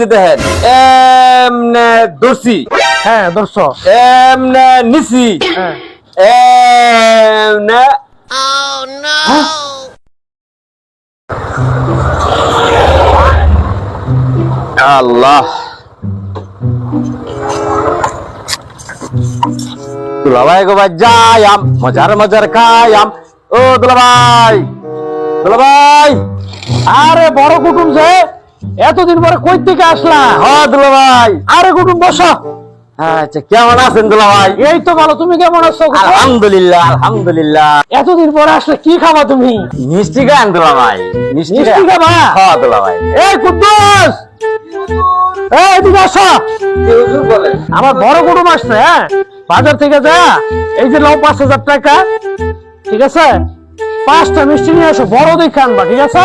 যে দেখেন এমনে দর্শি, হ্যাঁ দর্শ, এমনে নিসি, হ্যাঁ এমনে আল্লাহ দুলাভাই গো ভাই যায়াম মজার মজার খায়াম। ও দুলাভাই, দুলাভাই, আরে বড় কুটুম যে এতদিন পরে কই থেকে আসলা? হ্যাঁ দুলাভাই। আরে কুটুম বসো। আচ্ছা কেমন আছেন দুলাভাই? এই তো ভালো, তুমি কেমন আছো? আলহামদুলিল্লাহ আলহামদুলিল্লাহ। এতদিন পরে আসলে কি খাবা তুমি? মিষ্টি খান দুলাভাই, মিষ্টি মিষ্টি খাবা? হ্যাঁ দুলাভাই। এই কুদ্দুস, এই এদিকে আসো। আমার বড় কুটুম আসছে, হ্যাঁ বাজার থেকে যা এই যে নাও ৫,০০০ টাকা, ঠিক আছে? ৫টা মিষ্টি নিয়ে আসো, বড় দেখে আনবা, ঠিক আছে?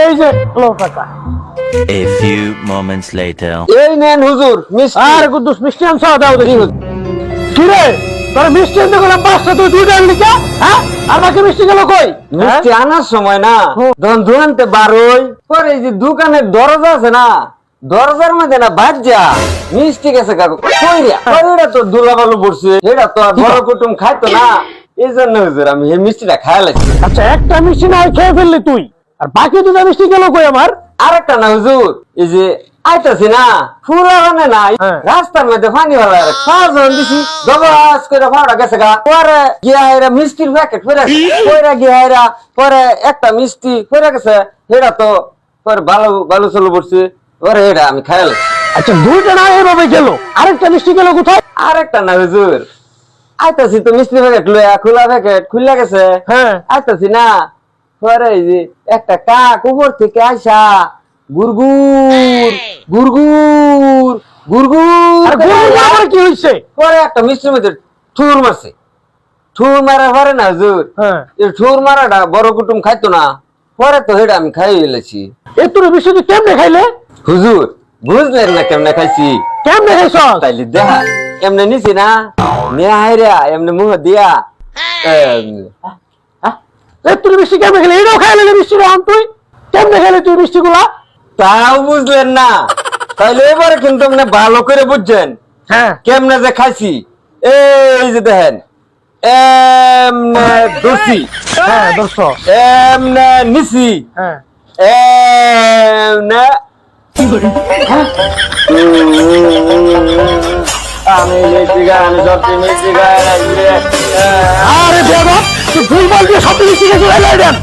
এই যে নাও টাকা। A few moments later. এই নেন হুজুর মিষ্টি। আরে কুদ্দুস মিষ্টি আনছো, দাও দেখি। কি রে তোর মিষ্টি আনতে গেলাম ৫টা, তুই ২টা আনলি কে? হ্যাঁ আর বাকি মিষ্টি গেল কই? মিষ্টি আনার সময় না তখন দোকানতে বারোই পরে এই যে দোকানের দরজা আছে না, দরজার মধ্যে না বাজ্যা মিষ্টি গেছে কাকু কইরা কইরা তো দুলাবালু পড়ছে, এটা তো আর বড় কুটুম খাইতো না, এই জন্য হুজুর আমি এই মিষ্টিটা খাইয়া লাগছি। আচ্ছা একটা মিষ্টি না খেয়ে ফেললি তুই, আর বাকি ২টা মিষ্টি গেল কই আমার? আরেকটা না হুজুর, এই যে আইতাছি না ফুলা মানে না রাস্তার মধ্যে পানি ভালো পাঁচজন দিছি গবাস করে ফাড়া গেছে গা, পরে গিয়া এরা মিষ্টির প্যাকেট ফেরে পরে গিয়া এরা পরে একটা মিষ্টি ফেরে গেছে, এটা তো পরে ভালো ভালো চলো পড়ছে, পরে এটা আমি খাইল। আচ্ছা ২টা না এইভাবে গেল, আরেকটা মিষ্টি গেল কোথায়? আরেকটা না হুজুর, আইতাছি তো মিষ্টি প্যাকেট লইয়া খোলা প্যাকেট খুলে গেছে, হ্যাঁ আইতাছি না পরে এই যে একটা কাক উপর থেকে আইসা গুরগুর গুরগুর গুরগুর আর গুড়গুড় আবার কি হইছে? পরে একটা মিষ্টির মধ্যে ঠুর মারছে, ঠুর মারা পারে না হুজুর, হ্যাঁ এই ঠুর মারাটা বড় কুটুম খাইতো না, পরে তো সেটা আমি খাই ফেলেছি। এত মিষ্টি তুই কেমনে খাইলে? হুজুর বুঝলেন না কেমনে খাইছি? কেমনে খাইছ? তাইলে দেখা এমনি নিছি না নেয়া হাইরা এমনি মুহ দিয়া এত মিষ্টি কেমনে খেলে? এটাও খাইলে মিষ্টি আন তুই কেমনে খেলে তুই মিষ্টি গুলা? তাও বুঝলেন না, তাইলে এবারে কিন্তু আপনি ভালো করে বুঝছেন হ্যাঁ কেমনে যে খাইছি। এই যে দেখেন এমনে দর্শি, হ্যাঁ দর্শ, এমনে নিসি, হ্যাঁ এমনে আমি মিষ্টি খাই, আমি সবচেয়ে মিষ্টি খাই। আরে বেয়াদব, তুই ভুলভাল দিয়ে সব মিষ্টি খেয়ে চলে এলেন।